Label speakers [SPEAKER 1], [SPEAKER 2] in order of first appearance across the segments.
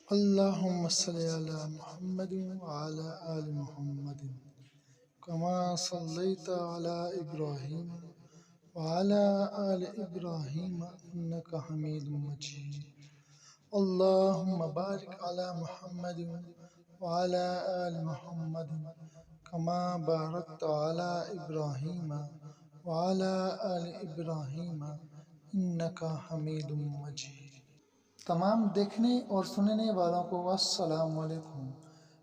[SPEAKER 1] اللهم صل على محمد وعلى آل محمد كما صليت على إبراهيم وعلى آل إبراهيم إنك حميد مجيد. اللهم بارك على محمد وعلى آل محمد كما باركت على إبراهيم وعلى آل إبراهيم إنك حميد مجيد. تمام دیکھنے اور سننے والوں کو السلام علیکم۔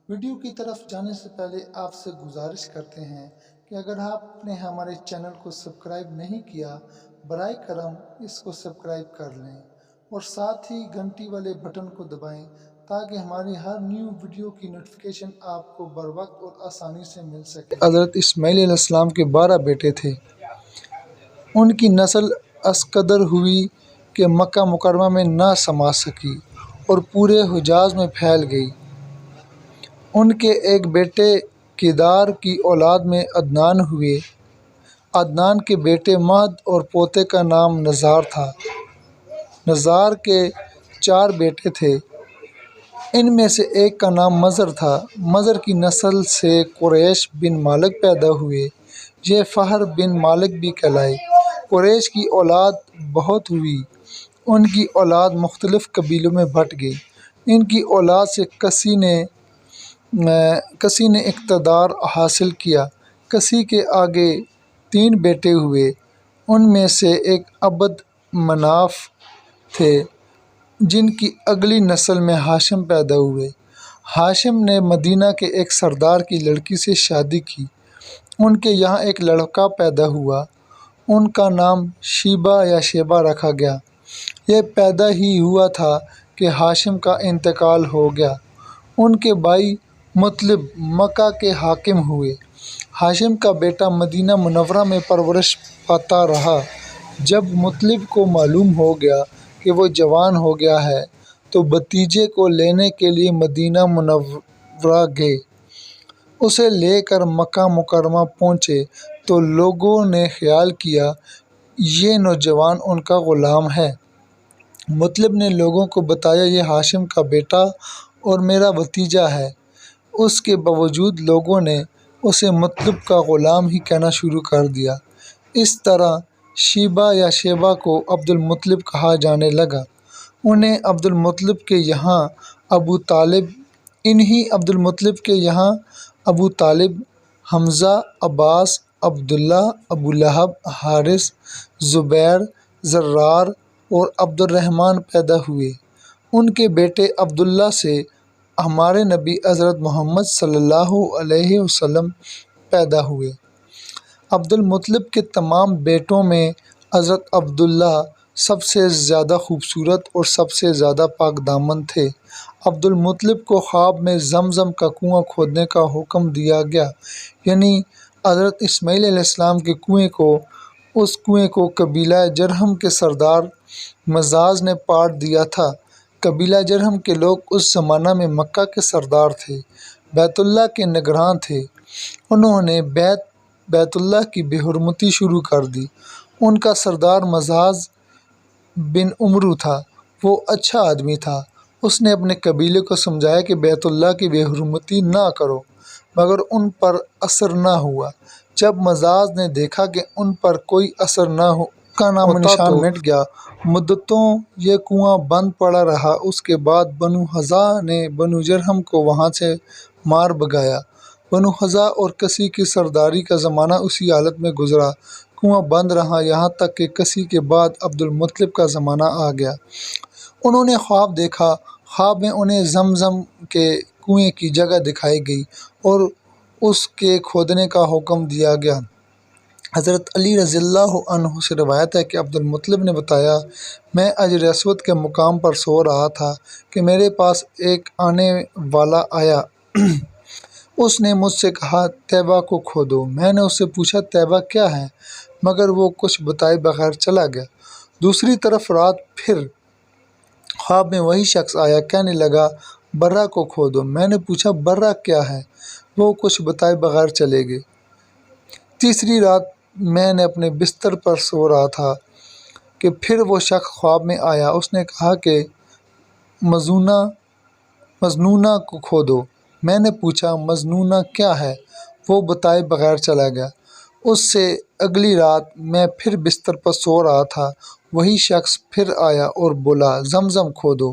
[SPEAKER 1] ویڈیو کی طرف جانے سے پہلے آپ سے گزارش کرتے ہیں کہ اگر آپ نے ہمارے چینل کو سبسکرائب نہیں کیا برائے کرم اس کو سبسکرائب کر لیں اور ساتھ ہی گھنٹی والے بٹن کو دبائیں تاکہ ہماری ہر نیو ویڈیو کی نوٹیفیکیشن آپ کو بر وقت اور آسانی سے مل سکے۔ حضرت اسماعیل علیہ السلام کے 12 بیٹے تھے۔ ان کی نسل اس قدر ہوئی کہ مکہ مکرمہ میں نہ سما سکی اور پورے حجاز میں پھیل گئی۔ ان کے ایک بیٹے کیدار کی اولاد میں عدنان ہوئے۔ عدنان کے بیٹے مہد اور پوتے کا نام نزار تھا۔ نزار کے 4 بیٹے تھے۔ ان میں سے ایک کا نام مضر تھا۔ مضر کی نسل سے قریش بن مالک پیدا ہوئے۔ یہ فہر بن مالک بھی کہلائے۔ قریش کی اولاد بہت ہوئی۔ ان کی اولاد مختلف قبیلوں میں بٹ گئی۔ ان کی اولاد سے کسی نے اقتدار حاصل کیا۔ کسی کے آگے 3 بیٹے ہوئے۔ ان میں سے ایک عبد مناف تھے جن کی اگلی نسل میں ہاشم پیدا ہوئے۔ ہاشم نے مدینہ کے ایک سردار کی لڑکی سے شادی کی۔ ان کے یہاں ایک لڑکا پیدا ہوا۔ ان کا نام شیبہ یا شیبہ رکھا گیا۔ یہ پیدا ہی ہوا تھا کہ ہاشم کا انتقال ہو گیا۔ ان کے بھائی مطلب مکہ کے حاکم ہوئے۔ ہاشم کا بیٹا مدینہ منورہ میں پرورش پاتا رہا۔ جب مطلب کو معلوم ہو گیا کہ وہ جوان ہو گیا ہے تو بھتیجے کو لینے کے لیے مدینہ منورہ گئے۔ اسے لے کر مکہ مکرمہ پہنچے تو لوگوں نے خیال کیا یہ نوجوان ان کا غلام ہے۔ مطلب نے لوگوں کو بتایا یہ ہاشم کا بیٹا اور میرا بھتیجا ہے۔ اس کے باوجود لوگوں نے اسے مطلب کا غلام ہی کہنا شروع کر دیا۔ اس طرح شیبہ یا شیبہ کو عبد المطلب کہا جانے لگا۔ انہیں عبد المطلب کے یہاں ابو طالب، حمزہ، عباس، عبداللہ، ابو لہب، حارث، زبیر، زرار اور عبد الرحمن پیدا ہوئے۔ ان کے بیٹے عبداللہ سے ہمارے نبی حضرت محمد صلی اللہ علیہ وسلم پیدا ہوئے۔ عبد المطلب کے تمام بیٹوں میں حضرت عبداللہ سب سے زیادہ خوبصورت اور سب سے زیادہ پاک دامن تھے۔ عبد المطلب کو خواب میں زمزم کا کنواں کھودنے کا حکم دیا گیا، یعنی حضرت اسماعیل علیہ السلام کے اس کنویں کو قبیلہ جرہم کے سردار مزاز نے پاٹ دیا تھا۔ قبیلہ جرہم کے لوگ اس زمانہ میں مکہ کے سردار تھے، بیت اللہ کے نگراں تھے۔ انہوں نے بیت اللہ کی بے حرمتی شروع کر دی۔ ان کا سردار مزاز بن عمرو تھا۔ وہ اچھا آدمی تھا۔ اس نے اپنے قبیلے کو سمجھایا کہ بیت اللہ کی بے حرمتی نہ کرو، مگر ان پر اثر نہ ہوا۔ جب مزاز نے دیکھا کہ ان پر کوئی اثر نہ ہو کا نام و نشان مٹ گیا، مدتوں یہ کنواں بند پڑا رہا۔ اس کے بعد بنو حذا نے بنو جرہم کو وہاں سے مار بھگایا۔ بنو حذا اور کسی کی سرداری کا زمانہ اسی حالت میں گزرا، کنواں بند رہا یہاں تک کہ کسی کے بعد عبد المطلب کا زمانہ آ گیا۔ انہوں نے خواب دیکھا۔ خواب میں انہیں زمزم کے کنویں کی جگہ دکھائی گئی اور اس کے کھودنے کا حکم دیا گیا۔ حضرت علی رضی اللہ عنہ سے روایت ہے کہ عبد المطلب نے بتایا، میں حجر اسود کے مقام پر سو رہا تھا کہ میرے پاس ایک آنے والا آیا۔ اس نے مجھ سے کہا طیبہ کو کھودو۔ میں نے اس سے پوچھا طیبہ کیا ہے، مگر وہ کچھ بتائے بغیر چلا گیا۔ دوسری طرف رات پھر خواب میں وہی شخص آیا، کہنے لگا برہ کو کھودو۔ میں نے پوچھا برہ کیا ہے، وہ کچھ بتائے بغیر چلے گئے۔ تیسری رات میں نے اپنے بستر پر سو رہا تھا کہ پھر وہ شخص خواب میں آیا۔ اس نے کہا کہ مزونہ مظنونہ کو کھودو۔ میں نے پوچھا مظنونہ کیا ہے؟ وہ بتائے بغیر چلا گیا۔ اس سے اگلی رات میں پھر بستر پر سو رہا تھا، وہی شخص پھر آیا اور بولا زمزم کھودو۔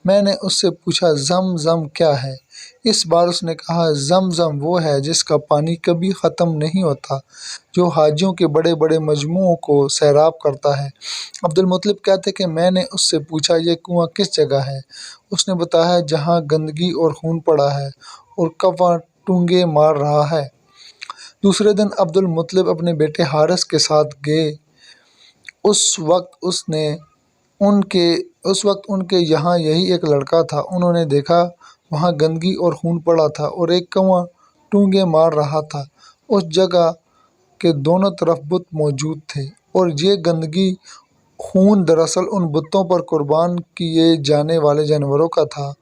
[SPEAKER 1] میں نے اس سے پوچھا زمزم کیا ہے؟ اس بار اس نے کہا زمزم وہ ہے جس کا پانی کبھی ختم نہیں ہوتا، جو حاجیوں کے بڑے بڑے مجموعوں کو سیراب کرتا ہے۔ عبد المطلب کہتے کہ میں نے اس سے پوچھا یہ کنواں کس جگہ ہے؟ اس نے بتایا جہاں گندگی اور خون پڑا ہے اور کوا ٹونگے مار رہا ہے۔ دوسرے دن عبد المطلب اپنے بیٹے حارث کے ساتھ گئے۔ اس وقت ان کے یہاں یہی ایک لڑکا تھا۔ انہوں نے دیکھا وہاں گندگی اور خون پڑا تھا اور ایک کنواں ٹونگے مار رہا تھا۔ اس جگہ کے دونوں طرف بت موجود تھے اور یہ گندگی خون دراصل ان بتوں پر قربان کیے جانے والے جانوروں کا تھا۔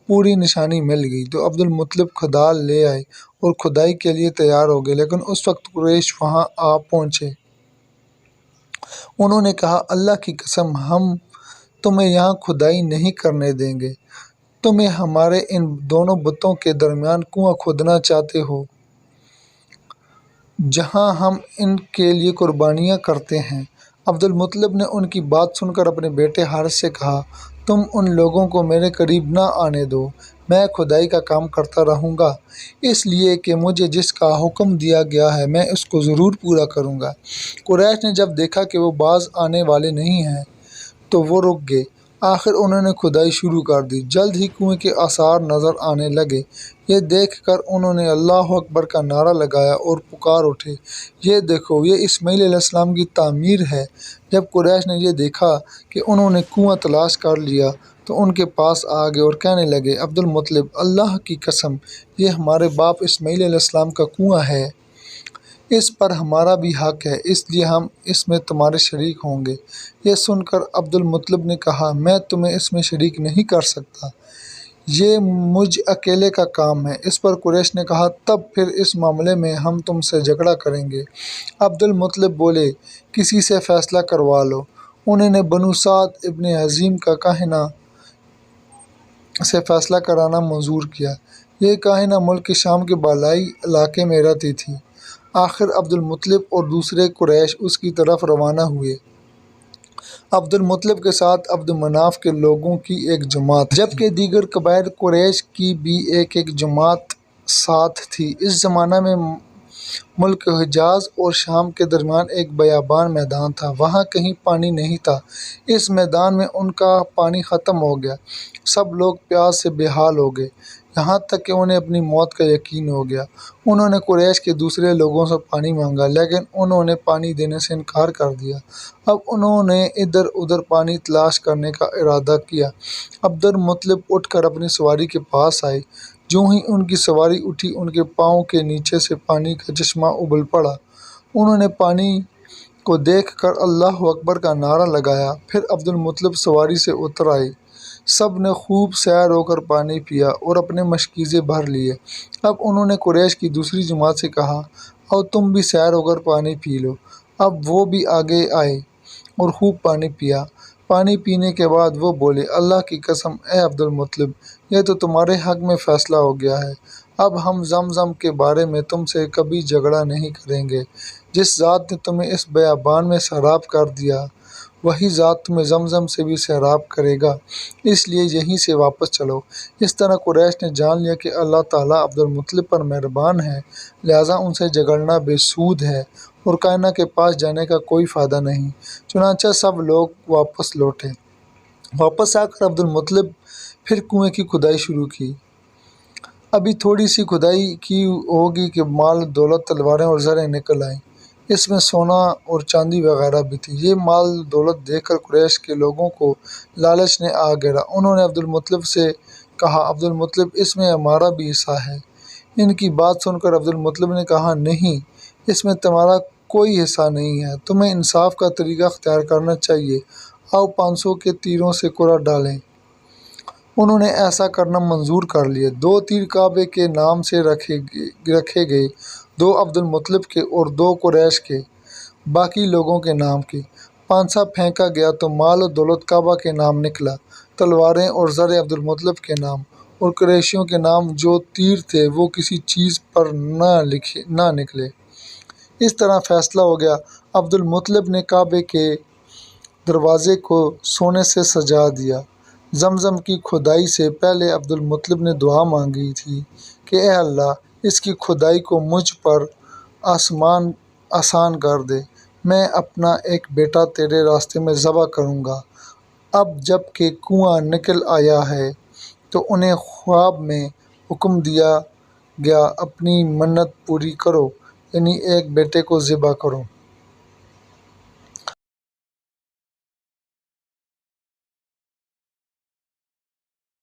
[SPEAKER 1] پوری نشانی مل گئی تو عبد المطلب کھدال لے آئے اور کھدائی کے لیے تیار ہو گئے، لیکن اس وقت قریش وہاں آ پہنچے۔ انہوں نے کہا اللہ کی قسم ہم تمہیں یہاں کھدائی نہیں کرنے دیں گے، تمہیں ہمارے ان دونوں بتوں کے درمیان کنواں کھودنا چاہتے ہو جہاں ہم ان کے لیے قربانیاں کرتے ہیں۔ عبد المطلب نے ان کی بات سن کر اپنے بیٹے حارث سے کہا تم ان لوگوں کو میرے قریب نہ آنے دو، میں کھدائی کا کام کرتا رہوں گا، اس لیے کہ مجھے جس کا حکم دیا گیا ہے میں اس کو ضرور پورا کروں گا۔ قریش نے جب دیکھا کہ وہ باز آنے والے نہیں ہیں تو وہ رک گئے۔ آخر انہوں نے کھدائی شروع کر دی۔ جلد ہی کنویں کے آثار نظر آنے لگے۔ یہ دیکھ کر انہوں نے اللہ اکبر کا نعرہ لگایا اور پکار اٹھے یہ دیکھو یہ اسماعیل علیہ السلام کی تعمیر ہے۔ جب قریش نے یہ دیکھا کہ انہوں نے کنواں تلاش کر لیا تو ان کے پاس آ گئے اور کہنے لگے عبد المطلب اللہ کی قسم یہ ہمارے باپ اسماعیل علیہ السلام کا کنواں ہے، اس پر ہمارا بھی حق ہے، اس لیے ہم اس میں تمہارے شریک ہوں گے۔ یہ سن کر عبد المطلب نے کہا میں تمہیں اس میں شریک نہیں کر سکتا، یہ مجھ اکیلے کا کام ہے۔ اس پر قریش نے کہا تب پھر اس معاملے میں ہم تم سے جھگڑا کریں گے۔ عبد المطلب بولے کسی سے فیصلہ کروا لو۔ انہوں نے بنو سعد ابن حزیم کا کاہنہ سے فیصلہ کرانا منظور کیا۔ یہ کاہنہ ملک شام کے بالائی علاقے میں رہتی تھی۔ آخر عبد المطلب اور دوسرے قریش اس کی طرف روانہ ہوئے۔ عبد المطلب کے ساتھ عبد مناف کے لوگوں کی ایک جماعت تھی، جبکہ دیگر قبائل قریش کی بھی ایک جماعت ساتھ تھی۔ اس زمانے میں ملک حجاز اور شام کے درمیان ایک بیابان میدان تھا، وہاں کہیں پانی نہیں تھا۔ اس میدان میں ان کا پانی ختم ہو گیا، سب لوگ پیاس سے بے حال ہو گئے، یہاں تک کہ انہیں اپنی موت کا یقین ہو گیا۔ انہوں نے قریش کے دوسرے لوگوں سے پانی مانگا لیکن انہوں نے پانی دینے سے انکار کر دیا۔ اب انہوں نے ادھر ادھر پانی تلاش کرنے کا ارادہ کیا۔ عبد المطلب اٹھ کر اپنی سواری کے پاس آئے، جوں ہی ان کی سواری اٹھی ان کے پاؤں کے نیچے سے پانی کا چشمہ ابل پڑا۔ انہوں نے پانی کو دیکھ کر اللہ اکبر کا نعرہ لگایا، پھر عبد المطلب سواری سے اتر آئے۔ سب نے خوب سیر ہو کر پانی پیا اور اپنے مشکیزے بھر لیے۔ اب انہوں نے قریش کی دوسری جماعت سے کہا آؤ تم بھی سیر ہو کر پانی پی لو۔ اب وہ بھی آگے آئے اور خوب پانی پیا۔ پانی پینے کے بعد وہ بولے اللہ کی قسم اے عبد المطلب یہ تو تمہارے حق میں فیصلہ ہو گیا ہے، اب ہم زمزم کے بارے میں تم سے کبھی جھگڑا نہیں کریں گے۔ جس ذات نے تمہیں اس بیابان میں سیراب کر دیا وہی ذات تمہیں زمزم سے بھی سیراب کرے گا، اس لیے یہیں سے واپس چلو۔ اس طرح قریش نے جان لیا کہ اللہ تعالیٰ عبد المطلب پر مہربان ہے، لہٰذا ان سے جھگڑنا بے سود ہے اور کائنہ کے پاس جانے کا کوئی فائدہ نہیں۔ چنانچہ سب لوگ واپس لوٹے۔ واپس آ کر عبد المطلب پھر کنویں کی کھدائی شروع کی۔ ابھی تھوڑی سی کھدائی کی ہوگی کہ مال دولت تلواریں اور زریں نکل آئیں، اس میں سونا اور چاندی وغیرہ بھی تھی۔ یہ مال دولت دیکھ کر قریش کے لوگوں کو لالچ نے آ گھیرا۔ انہوں نے عبد المطلب سے کہا عبد المطلب اس میں ہمارا بھی حصہ ہے۔ ان کی بات سن کر عبد المطلب نے کہا نہیں، اس میں تمہارا کوئی حصہ نہیں ہے، تمہیں انصاف کا طریقہ اختیار کرنا چاہیے، آؤ 500 کے تیروں سے قرعہ ڈالیں۔ انہوں نے ایسا کرنا منظور کر لیا۔ 2 تیر کعبے کے نام سے رکھے گئے، 2 عبد المطلب کے اور 2 قریش کے، باقی لوگوں کے نام کے۔ پانسا پھینکا گیا تو مال و دولت کعبہ کے نام نکلا، تلواریں اور زریں عبد المطلب کے نام، اور قریشیوں کے نام جو تیر تھے وہ کسی چیز پر نہ نکلے۔ اس طرح فیصلہ ہو گیا۔ عبد المطلب نے کعبے کے دروازے کو سونے سے سجا دیا۔ زمزم کی کھدائی سے پہلے عبد المطلب نے دعا مانگی تھی کہ اے اللہ، اس کی کھدائی کو مجھ پر آسان کر دے، میں اپنا ایک بیٹا تیرے راستے میں ذبح کروں گا۔ اب جب کہ کنواں نکل آیا ہے تو انہیں خواب میں حکم دیا گیا اپنی منت پوری کرو، یعنی ایک بیٹے کو ذبح کرو۔